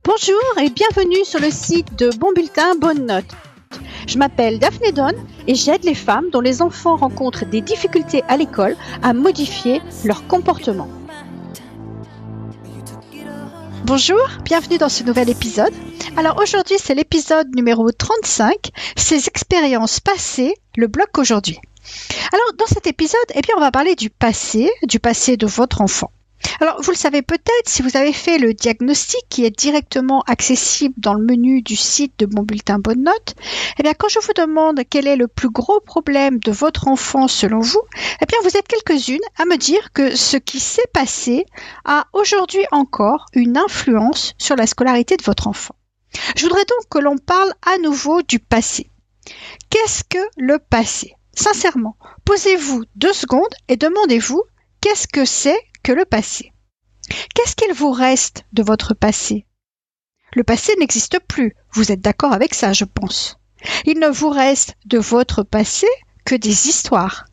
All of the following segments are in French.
Bonjour et bienvenue sur le site de Bon Bulletin, Bonne Note. Je m'appelle Daphné Donne et j'aide les femmes dont les enfants rencontrent des difficultés à l'école à modifier leur comportement. Bonjour, bienvenue dans ce nouvel épisode. Alors aujourd'hui c'est l'épisode numéro 35, ces expériences passées, le bloc aujourd'hui. Alors dans cet épisode, on va parler du passé de votre enfant. Alors, vous le savez peut-être, si vous avez fait le diagnostic qui est directement accessible dans le menu du site de Bon Bulletin, Bonne Note, quand je vous demande quel est le plus gros problème de votre enfant selon vous, vous êtes quelques-unes à me dire que ce qui s'est passé a aujourd'hui encore une influence sur la scolarité de votre enfant. Je voudrais donc que l'on parle à nouveau du passé. Qu'est-ce que le passé ? Sincèrement, posez-vous 2 secondes et demandez-vous qu'est-ce que c'est que le passé. Qu'est-ce qu'il vous reste de votre passé ? Le passé n'existe plus, vous êtes d'accord avec ça, je pense. Il ne vous reste de votre passé que des histoires.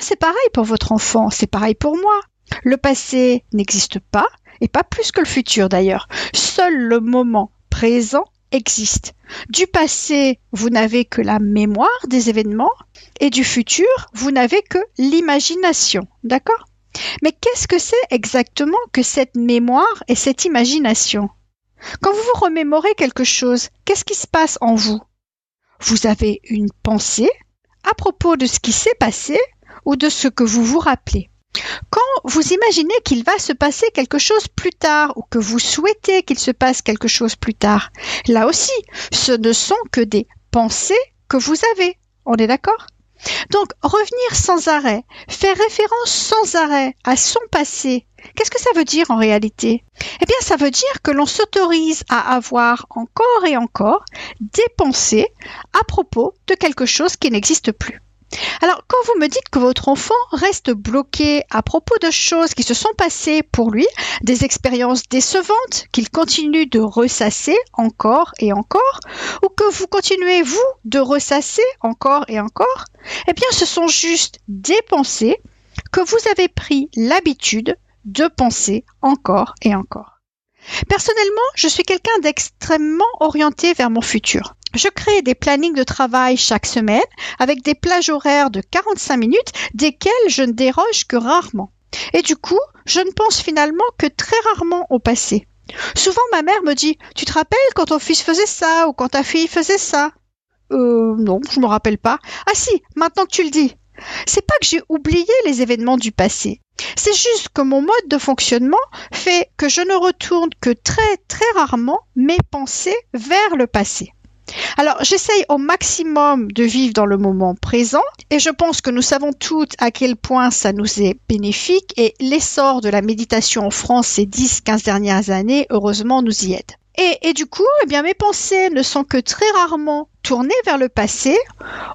C'est pareil pour votre enfant, c'est pareil pour moi. Le passé n'existe pas, et pas plus que le futur d'ailleurs. Seul le moment présent existe. Du passé, vous n'avez que la mémoire des événements, et du futur, vous n'avez que l'imagination, d'accord ? Mais qu'est-ce que c'est exactement que cette mémoire et cette imagination ? Quand vous vous remémorez quelque chose, qu'est-ce qui se passe en vous ? Vous avez une pensée à propos de ce qui s'est passé ou de ce que vous vous rappelez. Quand vous imaginez qu'il va se passer quelque chose plus tard ou que vous souhaitez qu'il se passe quelque chose plus tard, là aussi, ce ne sont que des pensées que vous avez. On est d'accord ? Donc, revenir sans arrêt, faire référence sans arrêt à son passé, qu'est-ce que ça veut dire en réalité ? Ça veut dire que l'on s'autorise à avoir encore et encore des pensées à propos de quelque chose qui n'existe plus. Alors, quand vous me dites que votre enfant reste bloqué à propos de choses qui se sont passées pour lui, des expériences décevantes qu'il continue de ressasser encore et encore, ou que vous continuez, vous, de ressasser encore et encore, ce sont juste des pensées que vous avez pris l'habitude de penser encore et encore. Personnellement, je suis quelqu'un d'extrêmement orienté vers mon futur. Je crée des plannings de travail chaque semaine avec des plages horaires de 45 minutes, desquelles je ne déroge que rarement. Et du coup, je ne pense finalement que très rarement au passé. Souvent, ma mère me dit « Tu te rappelles quand ton fils faisait ça ou quand ta fille faisait ça ?» Non, je me rappelle pas. Ah si, maintenant que tu le dis. C'est pas que j'ai oublié les événements du passé. C'est juste que mon mode de fonctionnement fait que je ne retourne que très très rarement mes pensées vers le passé. Alors, j'essaye au maximum de vivre dans le moment présent et je pense que nous savons toutes à quel point ça nous est bénéfique et l'essor de la méditation en France ces 10-15 dernières années, heureusement, nous y aide. Et du coup, mes pensées ne sont que très rarement tournées vers le passé,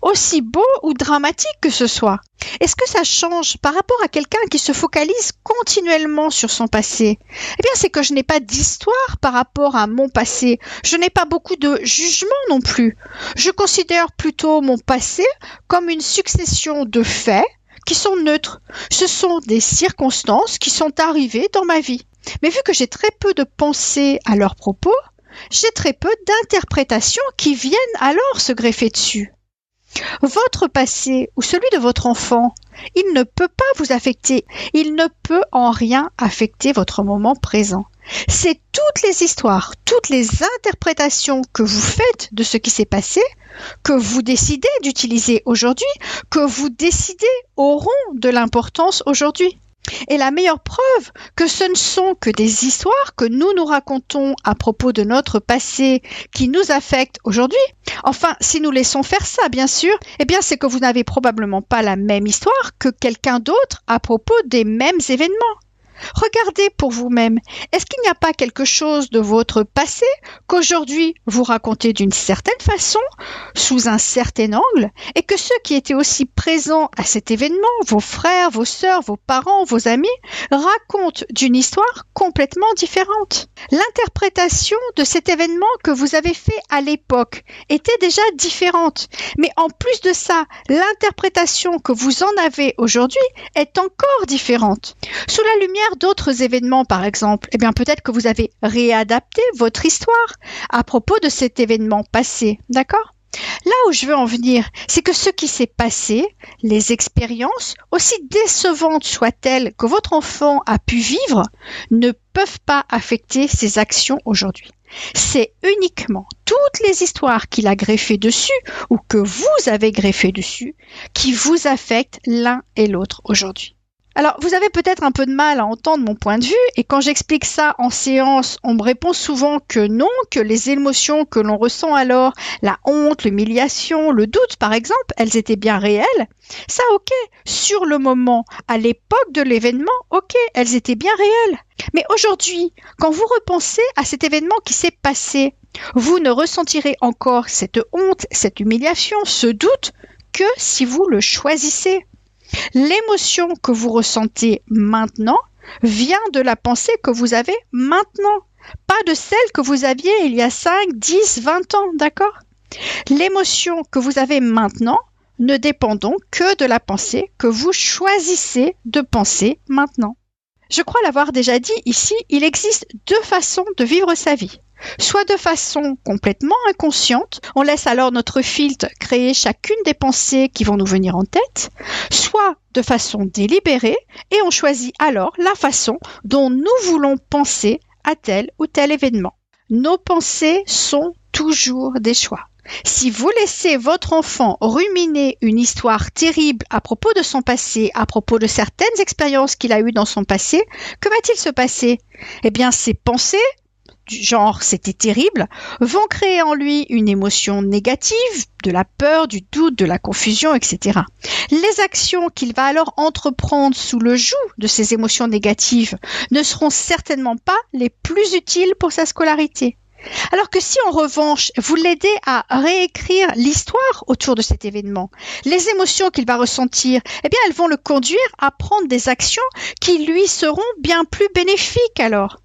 aussi beau ou dramatique que ce soit. Est-ce que ça change par rapport à quelqu'un qui se focalise continuellement sur son passé ? C'est que je n'ai pas d'histoire par rapport à mon passé. Je n'ai pas beaucoup de jugement non plus. Je considère plutôt mon passé comme une succession de faits qui sont neutres. Ce sont des circonstances qui sont arrivées dans ma vie. Mais vu que j'ai très peu de pensées à leur propos, j'ai très peu d'interprétations qui viennent alors se greffer dessus. Votre passé ou celui de votre enfant, il ne peut pas vous affecter. Il ne peut en rien affecter votre moment présent. C'est toutes les histoires, toutes les interprétations que vous faites de ce qui s'est passé, que vous décidez d'utiliser aujourd'hui, que vous décidez auront de l'importance aujourd'hui. Et la meilleure preuve que ce ne sont que des histoires que nous racontons à propos de notre passé qui nous affectent aujourd'hui, enfin, si nous laissons faire ça, bien sûr, c'est que vous n'avez probablement pas la même histoire que quelqu'un d'autre à propos des mêmes événements. Regardez pour vous-même, est-ce qu'il n'y a pas quelque chose de votre passé qu'aujourd'hui vous racontez d'une certaine façon, sous un certain angle, et que ceux qui étaient aussi présents à cet événement, vos frères, vos sœurs, vos parents, vos amis, racontent d'une histoire complètement différente? L'interprétation de cet événement que vous avez fait à l'époque était déjà différente, mais en plus de ça, l'interprétation que vous en avez aujourd'hui est encore différente. Sous la lumière lumière d'autres événements, par exemple, eh bien peut-être que vous avez réadapté votre histoire à propos de cet événement passé, d'accord ? Là où je veux en venir, c'est que ce qui s'est passé, les expériences, aussi décevantes soient-elles que votre enfant a pu vivre, ne peuvent pas affecter ses actions aujourd'hui. C'est uniquement toutes les histoires qu'il a greffées dessus ou que vous avez greffées dessus qui vous affectent l'un et l'autre aujourd'hui. Alors, vous avez peut-être un peu de mal à entendre mon point de vue et quand j'explique ça en séance, on me répond souvent que non, que les émotions que l'on ressent alors, la honte, l'humiliation, le doute par exemple, elles étaient bien réelles. Ça, ok, sur le moment, à l'époque de l'événement, ok, elles étaient bien réelles. Mais aujourd'hui, quand vous repensez à cet événement qui s'est passé, vous ne ressentirez encore cette honte, cette humiliation, ce doute que si vous le choisissez. L'émotion que vous ressentez maintenant vient de la pensée que vous avez maintenant, pas de celle que vous aviez il y a 5, 10, 20 ans, d'accord ? L'émotion que vous avez maintenant ne dépend donc que de la pensée que vous choisissez de penser maintenant. Je crois l'avoir déjà dit ici, il existe 2 façons de vivre sa vie. Soit de façon complètement inconsciente, on laisse alors notre filtre créer chacune des pensées qui vont nous venir en tête, soit de façon délibérée et on choisit alors la façon dont nous voulons penser à tel ou tel événement. Nos pensées sont toujours des choix. Si vous laissez votre enfant ruminer une histoire terrible à propos de son passé, à propos de certaines expériences qu'il a eues dans son passé, que va-t-il se passer ? Eh bien, ces pensées du genre c'était terrible, vont créer en lui une émotion négative, de la peur, du doute, de la confusion, etc. Les actions qu'il va alors entreprendre sous le joug de ces émotions négatives ne seront certainement pas les plus utiles pour sa scolarité. Alors que si en revanche, vous l'aidez à réécrire l'histoire autour de cet événement, les émotions qu'il va ressentir, eh bien elles vont le conduire à prendre des actions qui lui seront bien plus bénéfiques alors.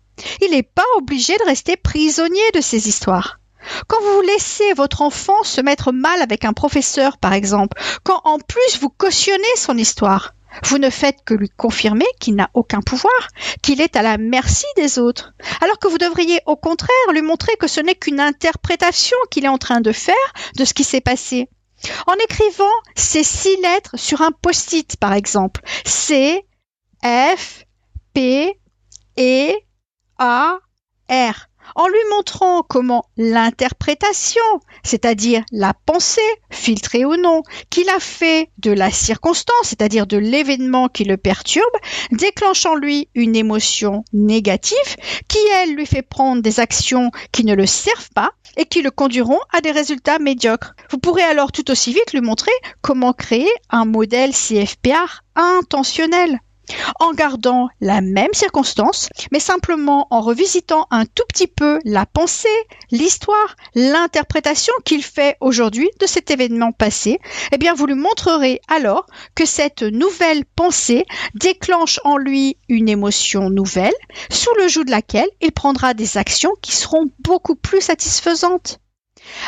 Il n'est pas obligé de rester prisonnier de ces histoires. Quand vous laissez votre enfant se mettre mal avec un professeur, par exemple, quand en plus vous cautionnez son histoire, vous ne faites que lui confirmer qu'il n'a aucun pouvoir, qu'il est à la merci des autres, alors que vous devriez au contraire lui montrer que ce n'est qu'une interprétation qu'il est en train de faire de ce qui s'est passé. En écrivant ces 6 lettres sur un post-it, par exemple, C, F, P, E, A, R, en lui montrant comment l'interprétation, c'est-à-dire la pensée, filtrée ou non, qu'il a fait de la circonstance, c'est-à-dire de l'événement qui le perturbe, déclenche en lui une émotion négative qui, elle, lui fait prendre des actions qui ne le servent pas et qui le conduiront à des résultats médiocres. Vous pourrez alors tout aussi vite lui montrer comment créer un modèle CFPR intentionnel, en gardant la même circonstance, mais simplement en revisitant un tout petit peu la pensée, l'histoire, l'interprétation qu'il fait aujourd'hui de cet événement passé, eh bien vous lui montrerez alors que cette nouvelle pensée déclenche en lui une émotion nouvelle, sous le joug de laquelle il prendra des actions qui seront beaucoup plus satisfaisantes.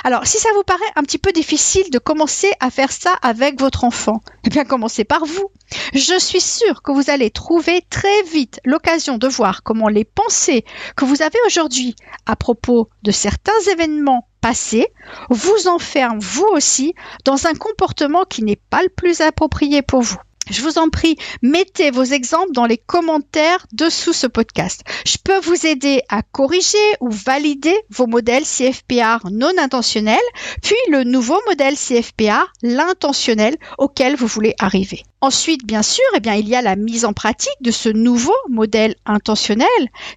Alors, si ça vous paraît un petit peu difficile de commencer à faire ça avec votre enfant, eh bien commencez par vous. Je suis sûre que vous allez trouver très vite l'occasion de voir comment les pensées que vous avez aujourd'hui à propos de certains événements passés vous enferment vous aussi dans un comportement qui n'est pas le plus approprié pour vous. Je vous en prie, mettez vos exemples dans les commentaires dessous ce podcast. Je peux vous aider à corriger ou valider vos modèles CFPR non intentionnels, puis le nouveau modèle CFPR, l'intentionnel, auquel vous voulez arriver. Ensuite, bien sûr, il y a la mise en pratique de ce nouveau modèle intentionnel.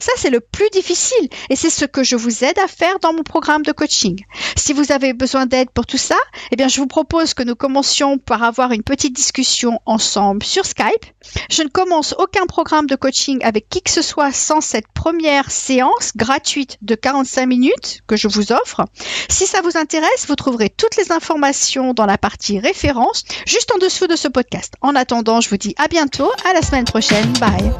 Ça, c'est le plus difficile et c'est ce que je vous aide à faire dans mon programme de coaching. Si vous avez besoin d'aide pour tout ça, je vous propose que nous commencions par avoir une petite discussion ensemble sur Skype. Je ne commence aucun programme de coaching avec qui que ce soit sans cette première séance gratuite de 45 minutes que je vous offre. Si ça vous intéresse, vous trouverez toutes les informations dans la partie références juste en dessous de ce podcast. En attendant, je vous dis à bientôt, à la semaine prochaine. Bye.